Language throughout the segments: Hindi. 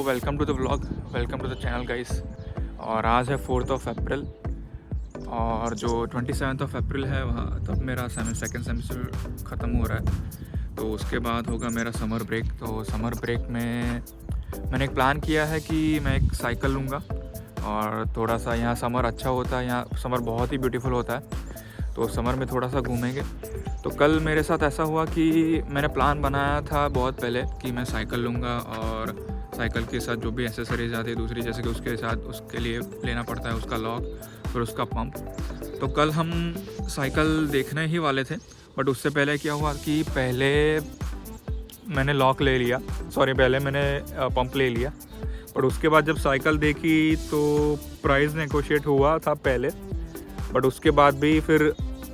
Welcome to the vlog, welcome to the channel guys. और आज है 4 अप्रैल और जो 27 अप्रैल है वहाँ तब मेरा सेकेंड सेमेस्टर ख़त्म हो रहा है। तो उसके बाद होगा मेरा समर ब्रेक। तो समर ब्रेक में मैंने एक प्लान किया है कि मैं एक साइकिल लूँगा और थोड़ा सा यहाँ समर अच्छा होता है, यहाँ समर बहुत ही ब्यूटीफुल होता है, तो समर में थोड़ा सा घूमेंगे। तो कल मेरे साथ ऐसा हुआ कि मैंने प्लान बनाया था बहुत पहले कि मैं साइकिल लूँगा और साइकिल के साथ जो भी एसेसरीज आती है दूसरी, जैसे कि उसके साथ उसके लिए लेना पड़ता है उसका लॉक, फिर उसका पंप। तो कल हम साइकिल देखने ही वाले थे, बट उससे पहले क्या हुआ कि पहले मैंने लॉक ले लिया, पहले मैंने पंप ले लिया। बट उसके बाद जब साइकिल देखी तो प्राइस नेगोशिएट हुआ था पहले, बट उसके बाद भी फिर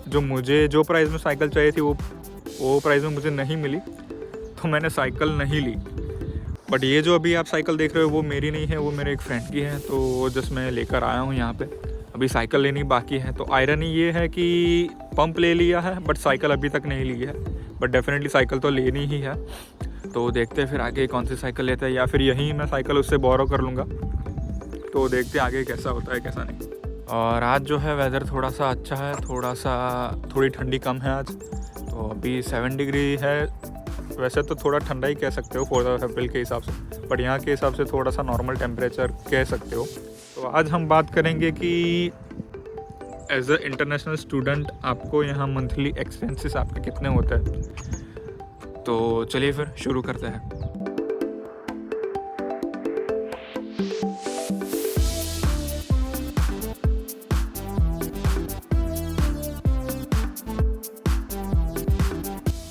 जो प्राइस में साइकिल चाहिए थी वो प्राइस में मुझे नहीं मिली, तो मैंने साइकिल नहीं ली। बट ये जो अभी आप साइकिल देख रहे हो वो मेरी नहीं है, वो मेरे एक फ्रेंड की है। तो वो जस्ट मैं लेकर आया हूँ यहाँ पे, अभी साइकिल लेनी बाकी है। तो आयरनी ये है कि पंप ले लिया है बट साइकिल अभी तक नहीं ली है, बट डेफिनेटली साइकिल तो लेनी ही है। तो देखते हैं फिर आगे कौन सी साइकिल लेते हैं, या फिर यहीं मैं साइकिल उससे बोरो कर लूँगा। तो देखते हैं आगे कैसा होता है कैसा नहीं। और आज जो है वेदर थोड़ा सा अच्छा है, थोड़ी ठंडी कम है आज। तो अभी 7 डिग्री है, वैसे तो थोड़ा ठंडा ही कह सकते हो 4 अप्रैल के हिसाब से, बट यहाँ के हिसाब से थोड़ा सा नॉर्मल टेम्परेचर कह सकते हो। तो आज हम बात करेंगे कि एज अ इंटरनेशनल स्टूडेंट आपको यहाँ मंथली एक्सपेंसेस आपके कितने होते हैं। तो चलिए फिर शुरू करते हैं।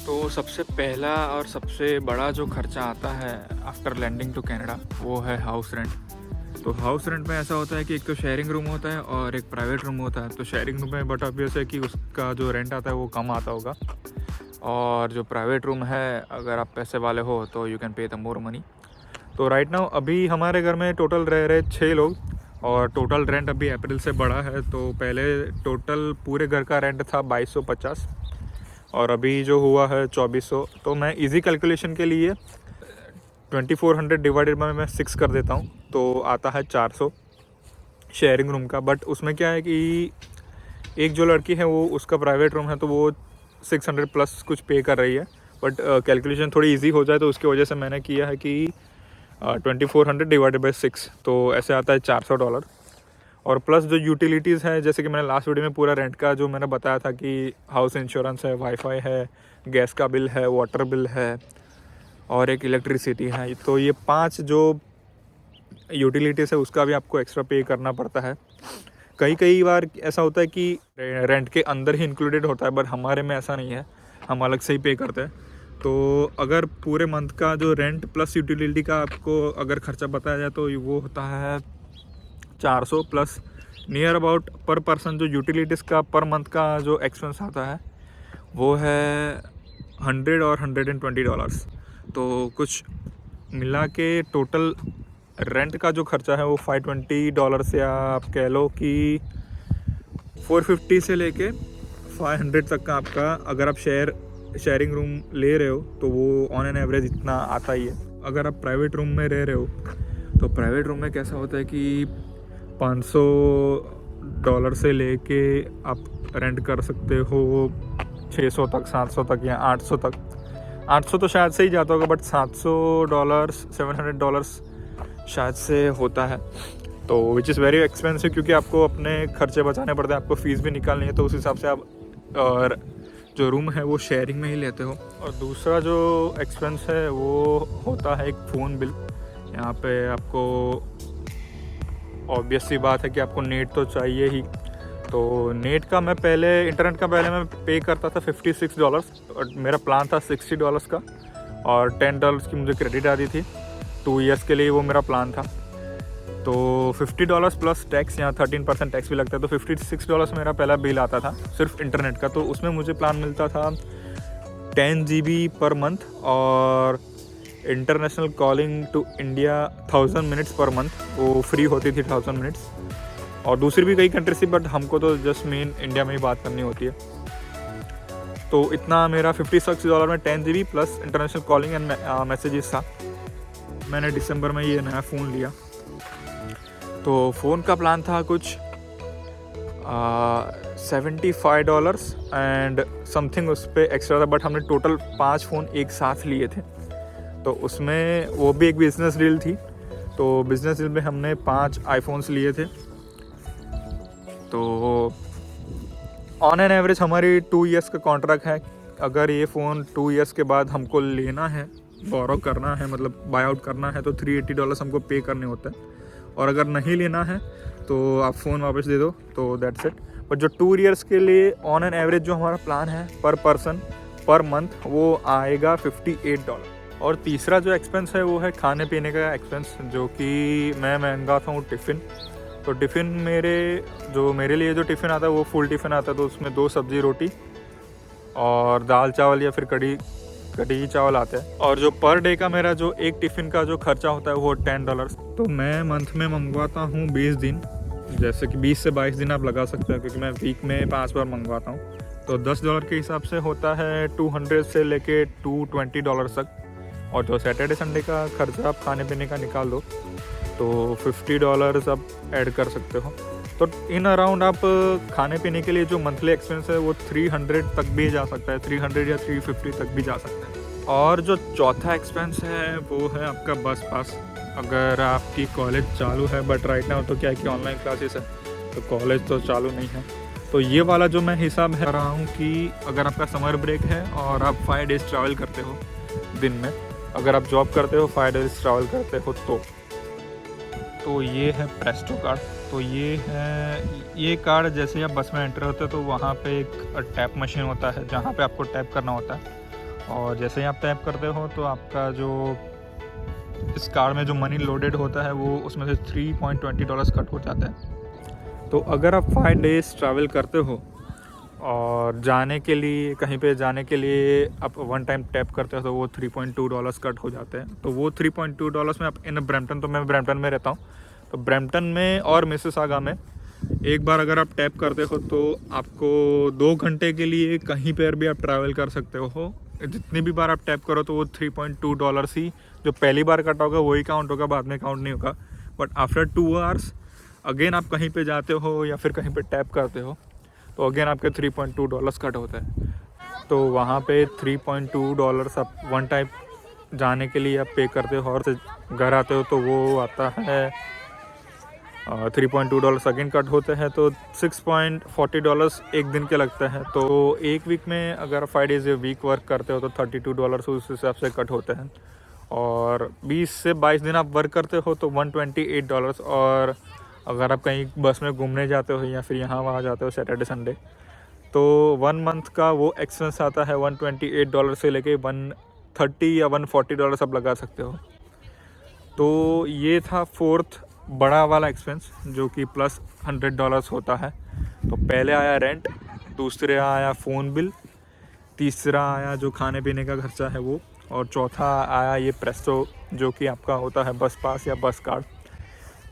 तो सबसे पहला और सबसे बड़ा जो खर्चा आता है आफ्टर लैंडिंग टू कनाडा वो है हाउस रेंट। तो हाउस रेंट में ऐसा होता है कि एक तो शेयरिंग रूम होता है और एक प्राइवेट रूम होता है। तो शेयरिंग रूम में बट ऑब्वियस है कि उसका जो रेंट आता है वो कम आता होगा, और जो प्राइवेट रूम है अगर आप पैसे वाले हो तो you can pay the more money. तो राइट नाउ अभी हमारे घर में टोटल रह रहे 6 लोग, और टोटल रेंट अभी अप्रैल से बढ़ा है। तो पहले टोटल पूरे घर का रेंट था 2250 और अभी जो हुआ है 2400। तो मैं इजी कैलकुलेशन के लिए 2400 डिवाइडेड बाय मैं 6 कर देता हूँ, तो आता है 400 शेयरिंग रूम का। बट उसमें क्या है कि एक जो लड़की है वो उसका प्राइवेट रूम है तो वो 600 प्लस कुछ पे कर रही है। बट कैलकुलेशन थोड़ी इजी हो जाए तो उसकी वजह से मैंने किया है कि 2400 डिवाइडेड बाय 6, तो ऐसे आता है $400। और प्लस जो यूटिलिटीज़ हैं, जैसे कि मैंने लास्ट वीडियो में पूरा रेंट का जो मैंने बताया था कि हाउस इंश्योरेंस है, वाईफाई है, गैस का बिल है, वाटर बिल है और एक इलेक्ट्रिसिटी है। तो ये 5 जो यूटिलिटीज़ है उसका भी आपको एक्स्ट्रा पे करना पड़ता है। कई बार ऐसा होता है कि रेंट के अंदर ही इंक्लूडेड होता है, बट हमारे में ऐसा नहीं है, हम अलग से ही पे करते हैं। तो अगर पूरे मंथ का जो रेंट प्लस यूटिलिटी का आपको अगर खर्चा बताया जाए तो वो होता है 400 प्लस नियर अबाउट पर पर्सन। जो यूटिलिटीज़ का पर मंथ का जो एक्सपेंस आता है वो है $100 और $120। तो कुछ मिला के टोटल रेंट का जो खर्चा है वो $520 या आप कह लो कि 450 से लेके 500 तक का आपका, अगर आप शेयरिंग रूम ले रहे हो तो वो ऑन एन एवरेज इतना आता ही है। अगर आप प्राइवेट रूम में रह रहे हो तो प्राइवेट रूम में कैसा होता है कि $500 से लेके आप रेंट कर सकते हो 600 तक, 700 तक या 800 तक। 800 तो शायद से ही जाता होगा, बट $700 $700 शायद से होता है। तो विच इज़ वेरी एक्सपेंसिव, क्योंकि आपको अपने खर्चे बचाने पड़ते हैं, आपको फ़ीस भी निकालनी है, तो उस हिसाब से आप और जो रूम है वो शेयरिंग में ही लेते हो। और दूसरा जो एक्सपेंस है वो होता है एक फ़ोन बिल। यहाँ पे आपको ऑब्वियस सी बात है कि आपको नेट तो चाहिए ही। तो नेट का इंटरनेट का पहले मैं पे करता था $56, और मेरा प्लान था $60 का, और $10 की मुझे क्रेडिट आती थी 2 ईयर्स के लिए, वो मेरा प्लान था। तो $50 प्लस टैक्स, यहाँ 13% टैक्स भी लगता है, तो $56 मेरा पहला बिल आता था सिर्फ इंटरनेट का। तो उसमें मुझे प्लान मिलता था 10 GB पर मंथ, और international calling to India 1000 minutes per month, वो फ्री होती थी 1000 मिनट्स। और दूसरी भी कई कंट्रीज थी, बट हमको तो जस्ट मेन इंडिया में ही बात करनी होती है। तो इतना मेरा $56 में 10 GB plus international calling and messages था। मैंने दिसंबर में ये नया फ़ोन लिया। तो फ़ोन का प्लान था कुछ $75 एंड समथिंग उस पर एक्स्ट्रा था, बट हमने टोटल 5 फ़ोन एक साथ लिए थे। तो उसमें वो भी एक बिज़नेस डील थी। तो बिज़नेस डील में हमने 5 आईफोन्स लिए थे। तो ऑन एन एवरेज हमारी 2 ईयर्स का कॉन्ट्रैक्ट है। अगर ये फ़ोन 2 ईयर्स के बाद हमको लेना है, बोरो करना है, मतलब बाय आउट करना है, तो $380 हमको पे करने होते हैं। और अगर नहीं लेना है तो आप फ़ोन वापस दे दो, तो दैट्स इट। बट जो 2 ईयर्स के लिए ऑन एन एवरेज जो हमारा प्लान है पर पर्सन पर मंथ, वो आएगा $58। और तीसरा जो एक्सपेंस है वो है खाने पीने का एक्सपेंस, जो कि मैं मंगाता हूँ टिफ़िन। तो टिफ़िन मेरे लिए जो टिफ़िन आता है वो फुल टिफ़िन आता है। तो उसमें 2 सब्ज़ी रोटी और दाल चावल या फिर कढ़ी चावल आते हैं। और जो पर डे का मेरा जो एक टिफ़िन का जो खर्चा होता है वो $10। तो मैं मंथ में मंगवाता हूँ 20 दिन, जैसे कि 20 से 22 दिन आप लगा सकते हैं, क्योंकि मैं वीक में 5 बार मंगवाता हूँ। तो $10 के हिसाब से होता है 200 से लेके $220 तक। और जो सैटरडे संडे का खर्चा आप खाने पीने का निकाल दो तो $50 आप ऐड कर सकते हो। तो इन अराउंड आप खाने पीने के लिए जो मंथली एक्सपेंस है वो 300 तक भी जा सकता है, 300 या 350 तक भी जा सकता है। और जो चौथा एक्सपेंस है वो है आपका बस पास। अगर आपकी कॉलेज चालू है, बट राइट नाउ तो क्या है कि ऑनलाइन क्लासेस है, तो कॉलेज तो चालू नहीं है। तो ये वाला जो मैं हिसाब कर रहा हूँ कि अगर आपका समर ब्रेक है और आप 5 डेज़ ट्रैवल करते हो दिन में, अगर आप जॉब करते हो 5 डेज़ ट्रैवल करते हो, तो ये है प्रेस्टो कार्ड। तो ये कार्ड जैसे आप बस में एंटर होते हो तो वहाँ पे एक टैप मशीन होता है जहाँ पे आपको टैप करना होता है। और जैसे ही आप टैप करते हो तो आपका जो इस कार्ड में जो मनी लोडेड होता है वो उसमें से $3.20 कट हो जाता है। तो अगर आप 5 डेज़ ट्रैवल करते हो और कहीं पे जाने के लिए आप 1 टाइम टैप करते हो तो वो $3.2 कट हो जाते हैं। तो वो $3.2 में आप इन ब्रैम्पटन, तो मैं ब्रैम्पटन में रहता हूँ, तो ब्रैम्पटन में और मिसिसागा में एक बार अगर आप टैप करते हो तो आपको 2 घंटे के लिए कहीं पर भी आप ट्रैवल कर सकते हो। जितनी भी बार आप टैप करो तो वो $3.2 ही जो पहली बार कट होगा वही काउंट होगा, बाद में काउंट नहीं होगा। बट आफ्टर 2 आवर्स अगेन आप कहीं पे जाते हो या फिर कहीं पे टैप करते हो तो अगेन आपके $3.2 कट होता है। तो वहाँ पे $3.2 आप 1 टाइम जाने के लिए आप पे करते हो और घर आते हो तो वो आता है $3.2 अगेन कट होते हैं। तो $6.40 एक दिन के लगता है। तो एक वीक में अगर 5 डेज़ वीक वर्क करते हो तो $32 उस हिसाब से कट होते हैं। और 20 से 22 दिन आप वर्क करते हो तो $128। और अगर आप कहीं बस में घूमने जाते हो या फिर यहाँ वहाँ जाते हो सैटरडे संडे, तो 1 मंथ का वो एक्सपेंस आता है $128 से लेके $130 या $140 आप लगा सकते हो। तो ये था 4th बड़ा वाला एक्सपेंस जो कि प्लस $100 होता है। तो पहले आया रेंट, दूसरे आया फ़ोन बिल, तीसरा आया जो खाने पीने का खर्चा है वो, और चौथा आया ये प्रेस्टो जो कि आपका होता है बस पास या बस कार्ड।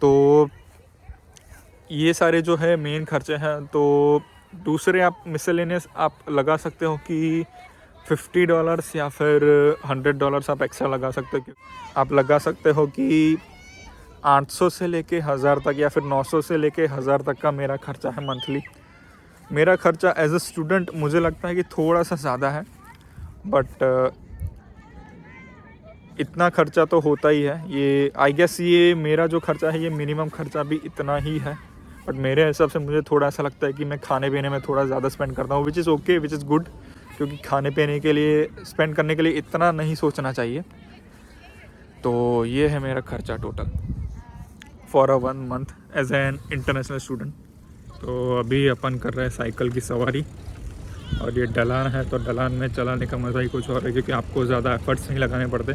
तो ये सारे जो है मेन खर्चे हैं। तो दूसरे आप मिसलेनियस आप लगा सकते हो कि $50 या फिर $100 आप एक्स्ट्रा लगा सकते हो। आप लगा सकते हो कि 800 से लेके 1000 तक या फिर 900 से लेके 1000 तक का मेरा खर्चा है मंथली। मेरा खर्चा एज अ स्टूडेंट मुझे लगता है कि थोड़ा सा ज़्यादा है, बट इतना खर्चा तो होता ही है। ये आई गेस ये मेरा जो खर्चा है ये मिनिमम खर्चा भी इतना ही है। बट मेरे हिसाब से मुझे थोड़ा ऐसा लगता है कि मैं खाने पीने में थोड़ा ज़्यादा स्पेंड करता हूँ, which is okay, which is good, क्योंकि खाने पीने के लिए स्पेंड करने के लिए इतना नहीं सोचना चाहिए। तो ये है मेरा खर्चा total for a 1 month as an international student. तो अभी अपन कर रहे हैं साइकिल की सवारी, और ये ढलान है तो ढलान में चलाने का मज़ा ही कुछ और है, क्योंकि आपको ज़्यादा एफर्ट्स नहीं लगाने पड़ते।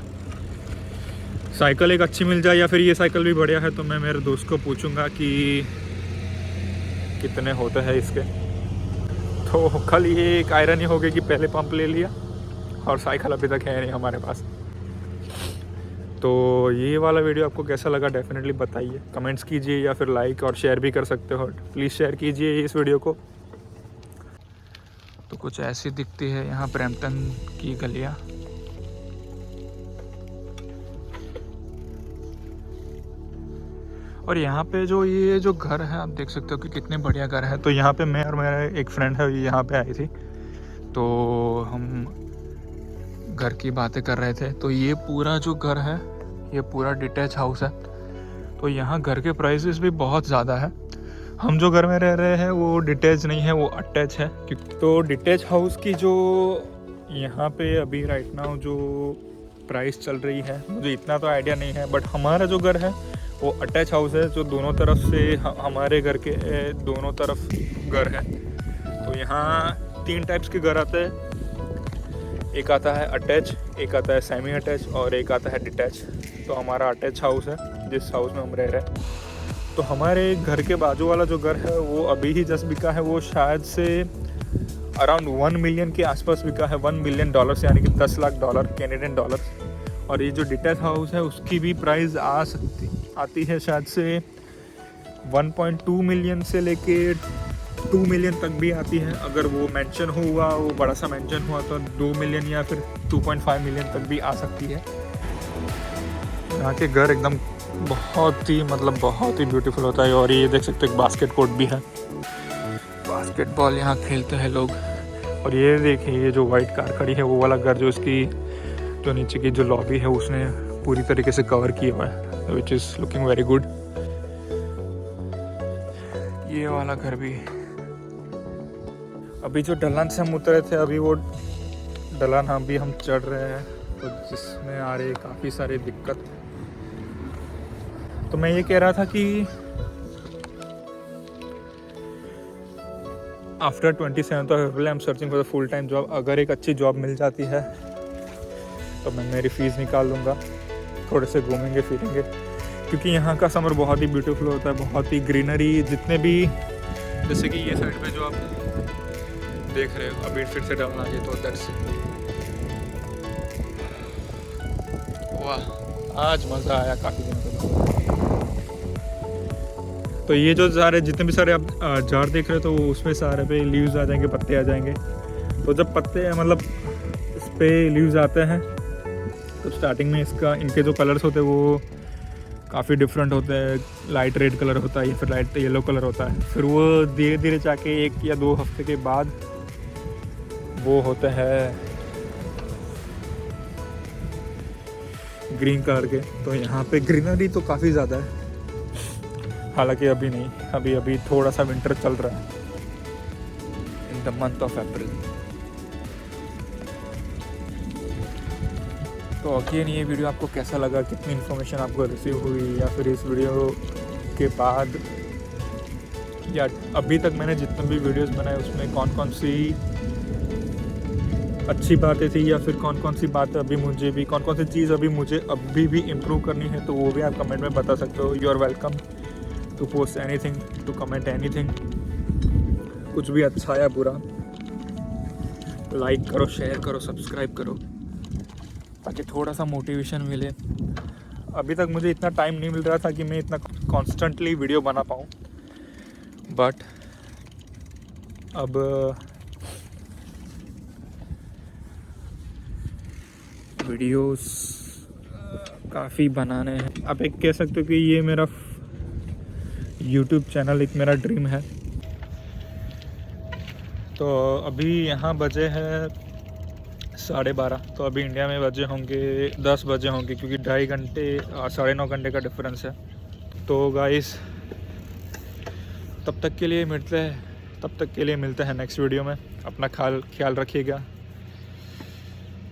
साइकिल एक अच्छी मिल जाए या फिर ये साइकिल भी बढ़िया है तो मैं मेरे दोस्त को पूछूंगा कि कितने होते हैं इसके। तो कल ये एक आयरनी हो गई कि पहले पंप ले लिया और साइकिल अभी तक है नहीं हमारे पास। तो ये वाला वीडियो आपको कैसा लगा डेफिनेटली बताइए, कमेंट्स कीजिए या फिर लाइक और शेयर भी कर सकते हो। प्लीज़ शेयर कीजिए इस वीडियो को। तो कुछ ऐसी दिखती है यहाँ ब्रैम्पटन की गलियाँ। और यहाँ पे जो ये जो घर है आप देख सकते हो कि कितने बढ़िया घर है। तो यहाँ पे मैं और मेरा एक फ्रेंड है यहाँ पे आई थी, तो हम घर की बातें कर रहे थे। तो ये पूरा जो घर है ये पूरा डिटैच हाउस है। तो यहाँ घर के प्राइसेस भी बहुत ज़्यादा है। हम जो घर में रह रहे हैं वो डिटैच नहीं है, वो अटैच है। तो डिटैच हाउस की जो यहाँ पे अभी राइट नाउ जो प्राइस चल रही है मुझे इतना तो आइडिया नहीं है, बट हमारा जो घर है वो अटैच हाउस है, जो दोनों तरफ से हमारे घर के दोनों तरफ घर है। तो यहाँ 3 टाइप्स के घर आते हैं, एक आता है अटैच, एक आता है सेमी अटैच और एक आता है डिटैच। तो हमारा अटैच हाउस है जिस हाउस में हम रह रहे हैं। तो हमारे घर के बाजू वाला जो घर है वो अभी ही जस्ट बिका है, वो शायद से अराउंड 1 मिलियन के आसपास बिका है, $1 मिलियन यानी कि $10 लाख कैनेडियन डॉलर। और ये जो डिटैच हाउस है उसकी भी प्राइस आती है शायद से 1.2 मिलियन से लेके 2 मिलियन तक भी आती है। अगर वो मेंशन हुआ, वो बड़ा सा मेंशन हुआ तो 2 मिलियन या फिर 2.5 मिलियन तक भी आ सकती है। यहाँ के घर एकदम बहुत ही बहुत ही ब्यूटीफुल होता है। और ये देख सकते हो एक बास्केट कोर्ट भी है, बास्केटबॉल यहाँ खेलते हैं लोग। और ये देखिए ये जो वाइट कार खड़ी है वो वाला घर, जो इसकी जो नीचे की जो लॉबी है उसने पूरी तरीके से कवर किया हुआ है, which is looking very good. ये वाला घर भी, अभी जो ढलान से हम उतरे थे अभी वो ढलान हम चढ़ रहे हैं, तो जिसमें आ रही काफ़ी सारी दिक्कत। तो मैं ये कह रहा था कि after 27th of April I am searching for the full time job. अगर एक अच्छी जॉब मिल जाती है तो मैं मेरी फ़ीस निकाल लूँगा, थोड़े से घूमेंगे फिरेंगे, क्योंकि यहाँ का समर बहुत ही ब्यूटीफुल होता है, बहुत ही ग्रीनरी। जितने भी जैसे कि ये साइड पे जो आप देख रहे हो अभी फिर से डालना है तो उधर से, वाह आज मज़ा आया काफ़ी दिनों के बाद। तो ये जो सारे जितने भी सारे आप जार देख रहे हो तो उसमें सारे पे लीव्स आ जाएंगे, पत्ते आ जाएंगे। तो जब पत्ते इस पे लीव्स आते हैं तो स्टार्टिंग में इनके जो कलर्स होते हैं वो काफ़ी डिफरेंट होते हैं। लाइट रेड कलर होता है या फिर लाइट येलो कलर होता है। फिर वो धीरे धीरे जाके 1 या 2 हफ्ते के बाद वो होता है ग्रीन कलर के। तो यहाँ पे ग्रीनरी तो काफ़ी ज़्यादा है, हालांकि अभी नहीं, अभी थोड़ा सा विंटर चल रहा है in the month of April. तो अगेन ये वीडियो आपको कैसा लगा, कितनी इन्फॉर्मेशन आपको रिसीव हुई, या फिर इस वीडियो के बाद या अभी तक मैंने जितने भी वीडियोस बनाए उसमें कौन कौन सी अच्छी बातें थी, या फिर कौन कौन सी बातें अभी मुझे भी, कौन कौन सी चीज़ अभी मुझे अभी भी इम्प्रूव करनी है, तो वो भी आप कमेंट में बता सकते हो। You are welcome to post anything, to comment anything, कुछ भी अच्छा या बुरा। लाइक करो, शेयर करो, सब्सक्राइब करो, ताकि थोड़ा सा मोटिवेशन मिले। अभी तक मुझे इतना टाइम नहीं मिल रहा था कि मैं इतना कॉन्स्टेंटली वीडियो बना पाऊँ, बट अब वीडियोस काफ़ी बनाने हैं। आप एक कह सकते हो कि ये मेरा YouTube चैनल एक मेरा ड्रीम है। तो अभी यहाँ बजे है 12:30, तो अभी इंडिया में बजे होंगे 10 बजे होंगे, क्योंकि 2.5 घंटे 9.5 घंटे का डिफरेंस है। तो गाइस तब तक के लिए मिलते हैं नेक्स्ट वीडियो में। अपना ख्याल रखिएगा।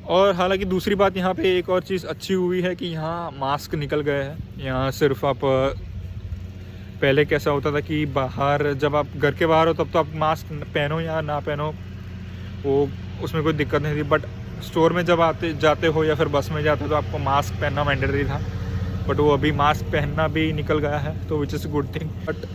और हालांकि दूसरी बात, यहाँ पे एक और चीज़ अच्छी हुई है कि यहाँ मास्क निकल गए हैं। यहाँ सिर्फ आप, पहले कैसा होता था कि बाहर जब आप घर के बाहर हो तब तो आप मास्क पहनो या ना पहनो, वो उसमें कोई दिक्कत नहीं थी। बट स्टोर में जब जाते हो या फिर बस में जाते हो तो आपको मास्क पहनना मैंडेटरी था, बट वो अभी मास्क पहनना भी निकल गया है, तो which is good thing. But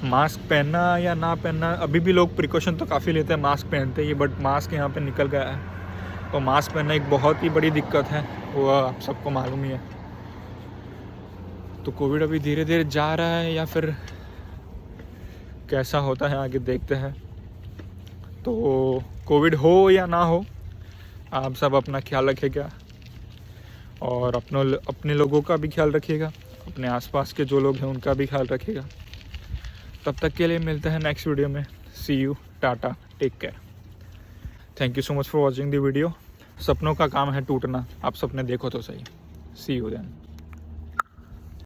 mask पहनना या ना पहनना, अभी भी लोग प्रिकॉशन तो काफ़ी लेते हैं, मास्क पहनते ही, बट मास्क यहाँ पे निकल गया है। तो मास्क पहनना एक बहुत ही बड़ी दिक्कत है, वो आप सबको मालूम ही है। तो कोविड अभी धीरे धीरे जा रहा है, या फिर कैसा होता है आगे देखते हैं। तो कोविड हो या ना हो, आप सब अपना ख्याल रखिएगा। और अपने लोगों का भी ख्याल रखिएगा, अपने आसपास के जो लोग हैं उनका भी ख्याल रखिएगा। तब तक के लिए मिलते हैं नेक्स्ट वीडियो में। See you, tata, take care. Thank you so much for watching the video. सपनों का काम है टूटना, आप सपने देखो तो सही। सी यू देन।